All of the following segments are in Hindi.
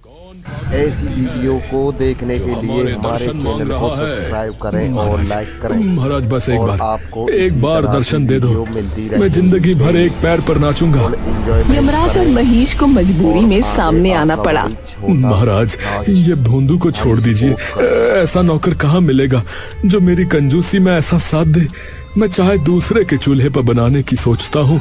ऐसी वीडियो को देखने के लिए हमारे चैनल को सब्सक्राइब करें और लाइक करें। महाराज बस आपको एक बार दर्शन दे दो, मैं जिंदगी भर एक पैर पर नाचूंगा। यमराज और महेश को मजबूरी में सामने आना पड़ा। महाराज ये भोंदू को छोड़ दीजिए, ऐसा नौकर कहाँ मिलेगा जो मेरी कंजूसी में ऐसा साथ दे। मैं चाय दूसरे के चूल्हे पर बनाने की सोचता हूँ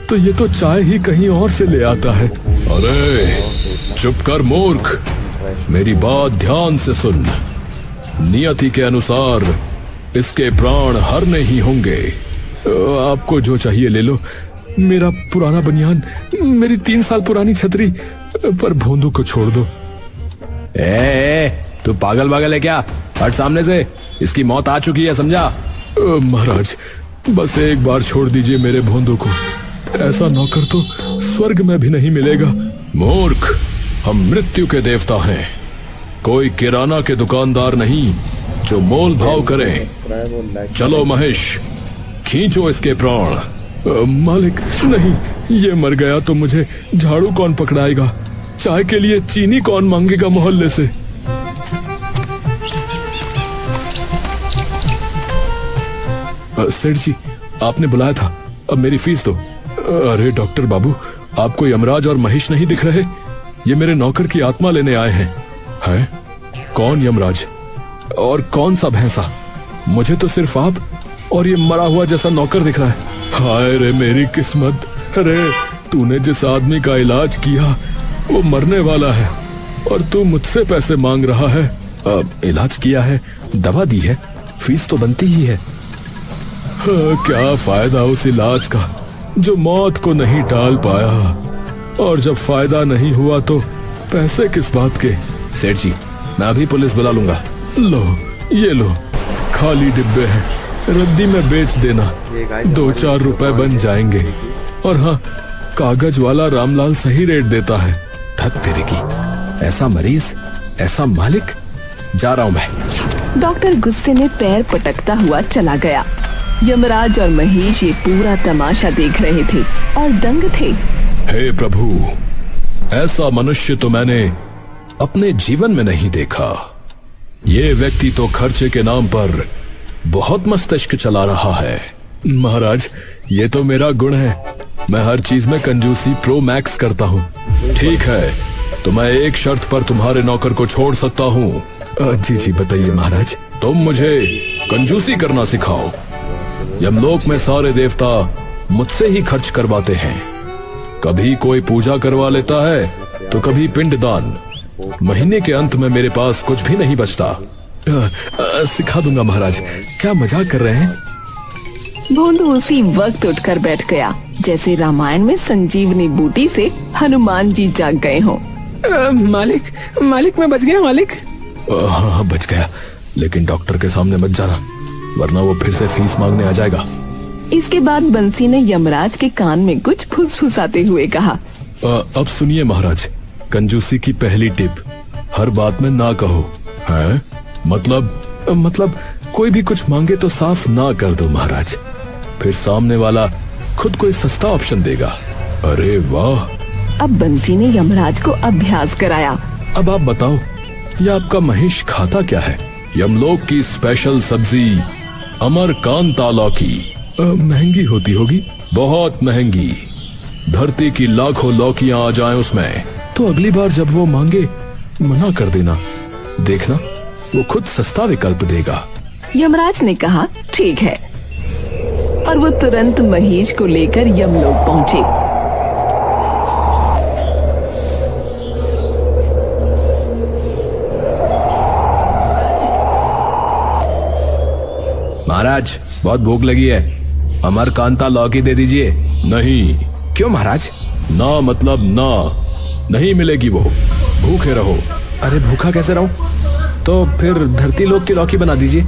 तो ये तो चाय ही कहीं और से ले आता है। अरे चुप कर मूर्ख, मेरी बात ध्यान से सुन। नियति के अनुसार इसके प्राण हरने ही होंगे। आपको जो चाहिए ले लो, मेरा पुराना बनियान, मेरी 3 साल पुरानी छतरी, पर भोंदू को छोड़ दो। तू पागल है क्या? हट सामने से, इसकी मौत आ चुकी है, समझा? महाराज बस एक बार छोड़ दीजिए मेरे भोंदू को, ऐसा नौकर तो स्वर्ग में भी नहीं मिलेगा। मूर्ख, हम मृत्यु के देवता हैं, कोई किराना के दुकानदार नहीं जो मोल भाव करे। चलो महेश, खींचो इसके प्राण। मालिक नहीं, ये मर गया तो मुझे झाड़ू कौन पकड़ाएगा? चाय के लिए चीनी कौन मांगेगा मोहल्ले से? सेठ जी, आपने बुलाया था, अब मेरी फीस दो। अरे डॉक्टर बाबू, आपको यमराज और महेश नहीं दिख रहे? ये मेरे नौकर की आत्मा लेने आए हैं। हैं? कौन यमराज और कौन सा भैंसा? मुझे तो सिर्फ आप और ये मरा हुआ जैसा नौकर दिख रहा है। हाय रे मेरी किस्मत। अरे तूने जिस आदमी का इलाज किया वो मरने वाला है और तू मुझसे पैसे मांग रहा है। अब इलाज किया है, दवा दी है, फीस तो बनती ही है। क्या फायदा उस इलाज का जो मौत को नहीं टाल पाया, और जब फायदा नहीं हुआ तो पैसे किस बात के? सेठ जी, मैं अभी पुलिस बुला लूंगा। लो ये लो, खाली डिब्बे हैं, रद्दी में बेच देना, 2-4 रुपए बन जाएंगे। और हाँ, कागज वाला रामलाल सही रेट देता है। धत तेरे की, ऐसा मरीज ऐसा मालिक। जा रहा हूं मैं। डॉक्टर गुस्से में पैर पटकता हुआ चला गया। यमराज और महेश ये पूरा तमाशा देख रहे थे और दंग थे। हे प्रभु, ऐसा मनुष्य तो मैंने अपने जीवन में नहीं देखा। ये व्यक्ति तो खर्चे के नाम पर बहुत मस्तिष्क चला रहा है। महाराज ये तो मेरा गुण है, मैं हर चीज में कंजूसी प्रो मैक्स करता हूँ। ठीक है, तो मैं एक शर्त पर तुम्हारे नौकर को छोड़ सकता हूँ। जी बताइए महाराज। तुम मुझे कंजूसी करना सिखाओ। यमलोक में सारे देवता मुझसे ही खर्च करवाते हैं, कभी कोई पूजा करवा लेता है तो कभी पिंडदान। महीने के अंत में मेरे पास कुछ भी नहीं बचता। सिखा दूंगा महाराज, क्या मजाक कर रहे हैं? भोंदू उसी वक्त उठकर बैठ गया जैसे रामायण में संजीवनी बूटी से हनुमान जी जाग गए हों। मालिक मैं बच गया मालिक। हाँ बच गया, लेकिन डॉक्टर के सामने मत जाना, वरना वो फिर से फीस मांगने आ जाएगा। इसके बाद बंसी ने यमराज के कान में कुछ फुसफुसाते हुए कहा। अब सुनिए महाराज, कंजूसी की पहली टिप, हर बात में ना कहो। है? मतलब कोई भी कुछ मांगे तो साफ ना कर दो महाराज, फिर सामने वाला खुद कोई सस्ता ऑप्शन देगा। अरे वाह। अब बंसी ने यमराज को अभ्यास कराया। अब आप बताओ, ये आपका महेश खाता क्या है? यमलोक की स्पेशल सब्जी अमरकांता लौकी। महंगी होती होगी? बहुत महंगी। धरती की लाखों लौकियां आ जाएं उसमें तो अगली बार जब वो मांगे मना कर देना, देखना वो खुद सस्ता विकल्प देगा। यमराज ने कहा ठीक है, और वो तुरंत महेश को लेकर यमलोक पहुंचे। महाराज बहुत भूख लगी है, अमरकांता लौकी दे दीजिए। नहीं। क्यों महाराज? ना मतलब ना, नहीं मिलेगी वो, भूखे रहो। अरे भूखा कैसे रहूं? तो फिर धरती लोक की लौकी बना दीजिए,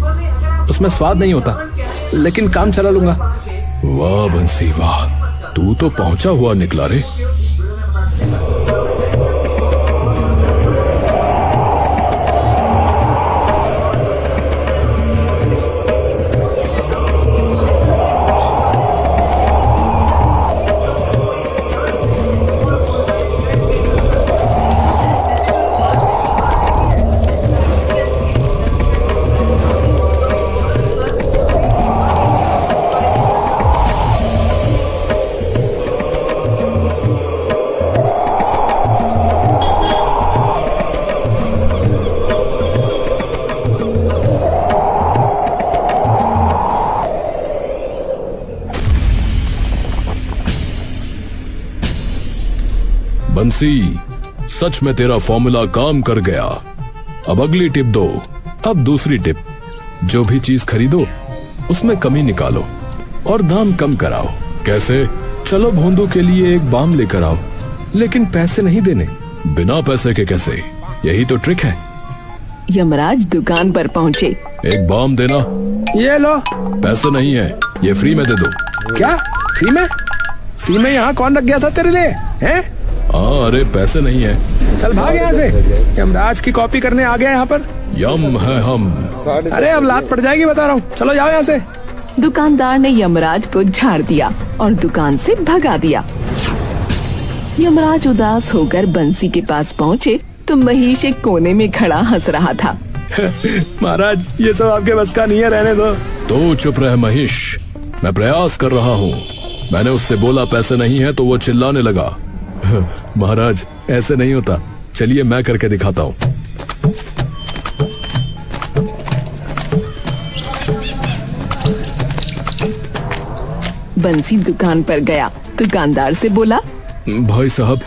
उसमें स्वाद नहीं होता, लेकिन काम चला लूंगा। वाह बंसी वाह, तू तो पहुंचा हुआ निकला रे। बंसी, सच में तेरा फॉर्मूला काम कर गया। अब अगली टिप दो। अब दूसरी टिप, जो भी चीज खरीदो उसमें कमी निकालो और दाम कम कराओ। कैसे? चलो भोंदू के लिए एक बाम लेकर आओ, लेकिन पैसे नहीं देने। बिना पैसे के कैसे? यही तो ट्रिक है। यमराज दुकान पर पहुँचे। एक बाम देना। ये लो। पैसे नहीं है, ये फ्री में दे दो। क्या? फ्री में? फ्री में यहाँ कौन रख गया था तेरे लिए? हैं? हाँ, अरे पैसे नहीं है। चल भाग यहाँ से। यमराज की कॉपी करने आ गया यहाँ पर। यम है हम। अरे अब लात पड़ जाएगी, बता रहा हूँ। चलो जाओ यहाँ से। दुकानदार ने यमराज को झाड़ दिया और दुकान से भगा दिया। यमराज उदास होकर बंसी के पास पहुँचे तो महेश एक कोने में खड़ा हंस रहा था। महाराज, ये सब आपके बस का नहीं है, रहने दो। तो चुप रह महेश, मैं प्रयास कर रहा हूँ। मैंने उससे बोला पैसे नहीं है तो वो चिल्लाने लगा। महाराज, ऐसे नहीं होता। चलिए मैं करके दिखाता हूँ। बंसी दुकान पर गया। दुकानदार से बोला, भाई साहब,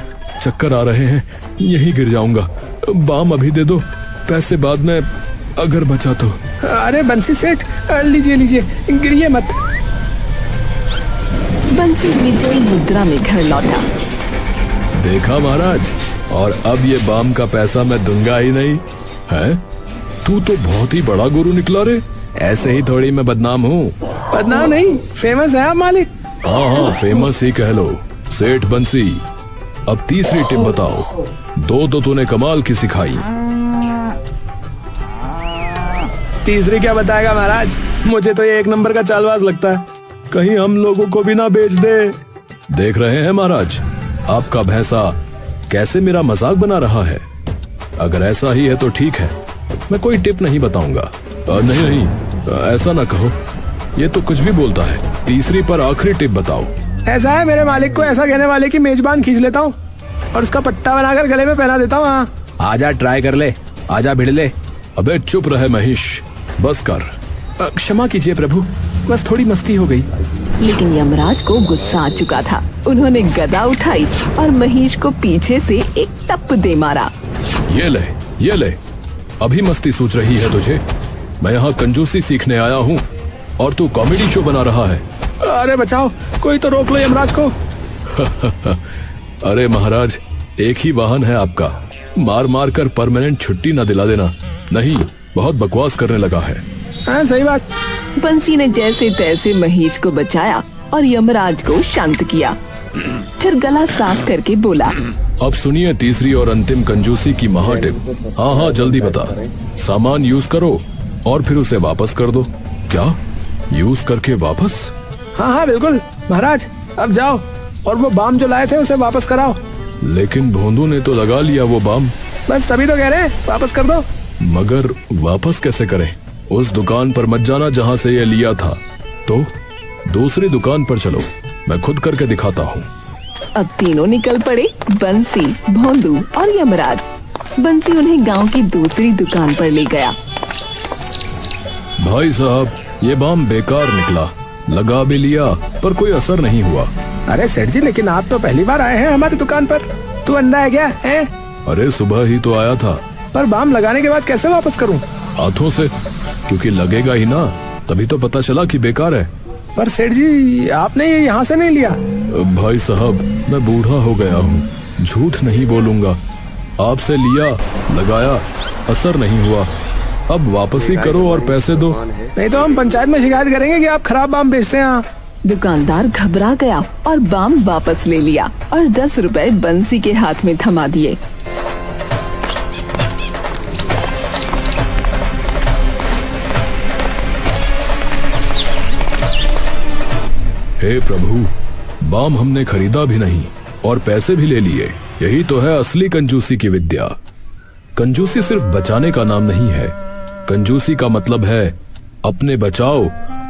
चक्कर आ रहे हैं, यहीं गिर जाऊंगा। बाम अभी दे दो, पैसे बाद में अगर बचा तो। अरे बंसी सेठ, लीजिए लीजिए, गिरिए मत। बंसी विजयी मुद्रा में घर लौटा। देखा महाराज, और अब ये बाम का पैसा मैं दूंगा ही नहीं है। तू तो बहुत ही बड़ा गुरु निकला रे। ऐसे ही थोड़ी मैं बदनाम हूँ। बदनाम नहीं, फेमस है आप मालिक। हाँ हाँ, फेमस ही कह लो। सेठ बंसी, अब तीसरी टिप बताओ। दो तो तूने कमाल की सिखाई। तीसरी क्या बताएगा महाराज? मुझे तो ये एक नंबर का चालबाज लगता है। कहीं हम लोगों को भी ना बेच दे। देख रहे हैं महाराज, आपका भैंसा कैसे मेरा मजाक बना रहा है। अगर ऐसा ही है तो ठीक है, मैं कोई टिप नहीं बताऊंगा। नहीं नहीं, ऐसा ना कहो, ये तो कुछ भी बोलता है। तीसरी पर आखिरी टिप बताओ। ऐसा है, मेरे मालिक को ऐसा कहने वाले की मेजबान खींच लेता हूँ और उसका पट्टा बनाकर गले में पहना देता हूँ। हाँ, आजा ट्राई कर ले, आजा भिड़ ले। अबे चुप रहे महेश, बस कर। क्षमा कीजिए प्रभु, बस थोड़ी मस्ती हो गई। लेकिन यमराज को गुस्सा आ चुका था। उन्होंने गदा उठाई और महेश को पीछे से एक टप दे मारा। ये ले, अभी मस्ती सूझ रही है तुझे? मैं यहाँ कंजूसी सीखने आया हूँ और तू कॉमेडी शो बना रहा है। अरे बचाओ, कोई तो रोक लो यमराज को। अरे महाराज, एक ही वाहन है आपका, मार मार कर परमानेंट छुट्टी न दिला देना। नहीं, बहुत बकवास करने लगा है। हाँ, सही बात। बंसी ने जैसे तैसे महेश को बचाया और यमराज को शांत किया। फिर गला साफ करके बोला, अब सुनिए तीसरी और अंतिम कंजूसी की महाटिप। हाँ हाँ, जल्दी बता। सामान यूज करो और फिर उसे वापस कर दो। क्या? यूज करके वापस? हाँ हाँ बिल्कुल महाराज, अब जाओ और वो बाम जो लाए थे उसे वापस कराओ। लेकिन भोंदू ने तो लगा लिया वो बाम। बस तभी तो कह रहे हैं, वापस कर दो। मगर वापस कैसे करें? उस दुकान पर मत जाना जहाँ से ये लिया था। तो दूसरी दुकान पर चलो, मैं खुद करके दिखाता हूँ। अब तीनों निकल पड़े, बंसी, भोंदू और यमराज। बंसी उन्हें गांव की दूसरी दुकान पर ले गया। भाई साहब, ये बाम बेकार निकला। लगा भी लिया पर कोई असर नहीं हुआ। अरे सेठ जी, लेकिन आप तो पहली बार आए हैं हमारी दुकान पर। तू अंधा है क्या है? अरे सुबह ही तो आया था। पर बाम लगाने के बाद कैसे वापस करूं? हाथों से, क्योंकि लगेगा ही ना, तभी तो पता चला कि बेकार है। पर सेठ जी, आपने ये यहाँ से नहीं लिया। भाई साहब, मैं बूढ़ा हो गया हूँ, झूठ नहीं बोलूंगा। आपसे लिया, लगाया, असर नहीं हुआ। अब वापस ही करो और पैसे दो, नहीं तो हम पंचायत में शिकायत करेंगे कि आप खराब बाम बेचते हैं। दुकानदार घबरा गया और बाम वापस ले लिया और 10 रुपए बंसी के हाथ में थमा दिए। हे प्रभु, बाम हमने खरीदा भी नहीं और पैसे भी ले लिए। यही तो है असली कंजूसी की विद्या। कंजूसी सिर्फ बचाने का नाम नहीं है। कंजूसी का मतलब है अपने बचाओ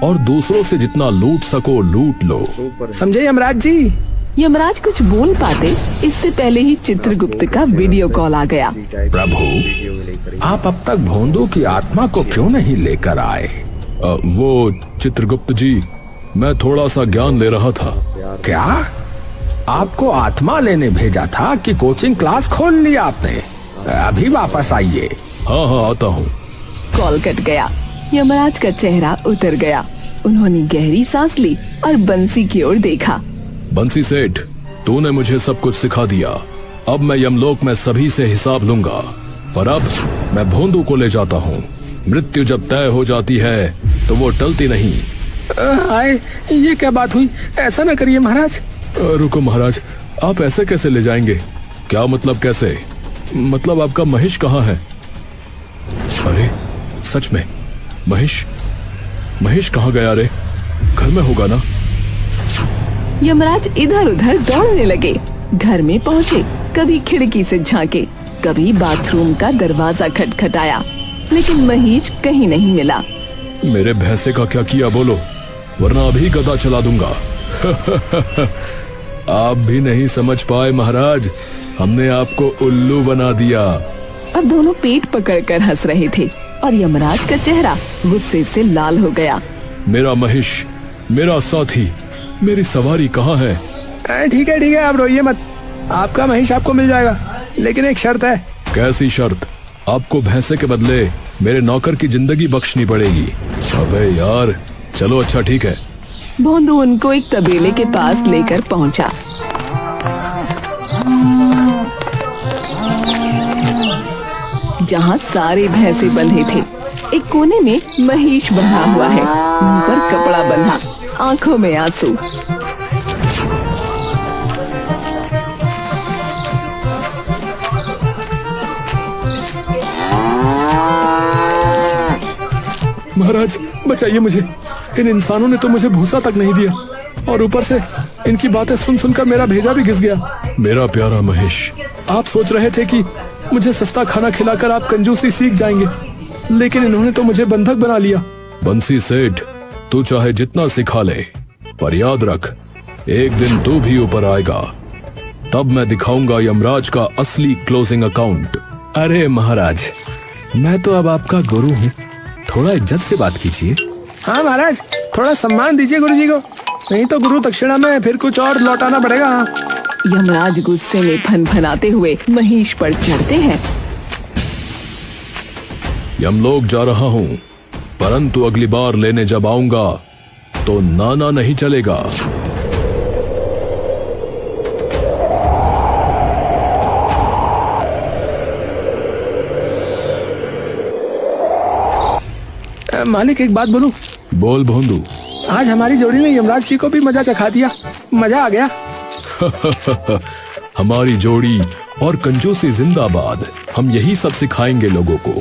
और दूसरों से जितना लूट सको लूट लो। समझे यमराज जी? यमराज कुछ बोल पाते इससे पहले ही चित्रगुप्त का वीडियो कॉल आ गया। प्रभु, आप अब तक भोंदू की आत्मा को क्यों नहीं लेकर आए? वो चित्रगुप्त जी, मैं थोड़ा सा ज्ञान ले रहा था। क्या? आपको आत्मा लेने भेजा था कि कोचिंग क्लास खोल लिया आपने। अभी वापस आइए। हाँ हाँ आता हूँ। कॉल कट गया। यमराज का चेहरा उतर गया। उन्होंने गहरी सांस ली और बंसी की ओर देखा। बंसी सेठ, तूने मुझे सब कुछ सिखा दिया। अब मैं यमलोक में सभी से हिसाब लूंगा, पर अब मैं भोंदू को ले जाता हूँ। मृत्यु जब तय हो जाती है तो वो टलती नहीं। आए, ये क्या बात हुई? ऐसा ना करिए महाराज। रुको महाराज, आप ऐसे कैसे ले जाएंगे? क्या मतलब कैसे? मतलब आपका महेश कहाँ है? अरे सच में महेश कहाँ गया रे? घर में होगा ना? यमराज इधर उधर दौड़ने लगे। घर में पहुँचे, कभी खिड़की से झांके, कभी बाथरूम का दरवाजा खटखटाया, लेकिन महेश कहीं नहीं मिला। मेरे भैंसे का क्या किया बोलो, वरना अभी गदा चला दूंगा। आप भी नहीं समझ पाए महाराज, हमने आपको उल्लू बना दिया। अब दोनों पेट पकड़कर हंस रहे थे और यमराज का चेहरा गुस्से से लाल हो गया। मेरा महेश, मेरा साथी, मेरी सवारी कहाँ है? ठीक है आप रोइए मत। आपका महेश आपको मिल जाएगा, लेकिन एक शर्त है। कैसी शर्त? आपको भैंसे के बदले मेरे नौकर की जिंदगी बख्शनी पड़ेगी। अबे यार, चलो अच्छा ठीक है। भोंदू उनको एक तबेले के पास लेकर पहुंचा। जहां सारे भैंसे बंधे थे। एक कोने में महेश बंधा हुआ है, मुंह पर कपड़ा बंधा, आंखों में आंसू। महाराज बचाइए मुझे, इन इंसानों ने तो मुझे भूसा तक नहीं दिया और ऊपर से इनकी बातें सुन सुनकर मेरा भेजा भी घिस गया। मेरा प्यारा महेश, आप सोच रहे थे कि मुझे सस्ता खाना खिलाकर आप कंजूसी सीख जाएंगे, लेकिन इन्होंने तो मुझे बंधक बना लिया। बंसी सेठ, तू चाहे जितना सिखा ले, पर याद रख, एक दिन तू भी ऊपर आएगा। तब मैं दिखाऊंगा यमराज का असली क्लोजिंग अकाउंट। अरे महाराज, मैं तो अब आपका गुरु हूँ, थोड़ा इज्जत से बात कीजिए। हाँ महाराज, थोड़ा सम्मान दीजिए गुरुजी को, नहीं तो गुरु दक्षिणा में फिर कुछ और लौटाना पड़ेगा। यमराज गुस्से में फनफनाते हुए महेश पर चढ़ते हैं। यमलोक जा रहा हूँ, परंतु अगली बार लेने जब आऊंगा तो नाना नहीं चलेगा। मालिक एक बात बोलूं? बोल भोंदू। आज हमारी जोड़ी ने यमराज जी को भी मजा चखा दिया, मजा आ गया। हमारी जोड़ी और कंजूसी जिंदाबाद। हम यही सब सिखाएंगे लोगों को।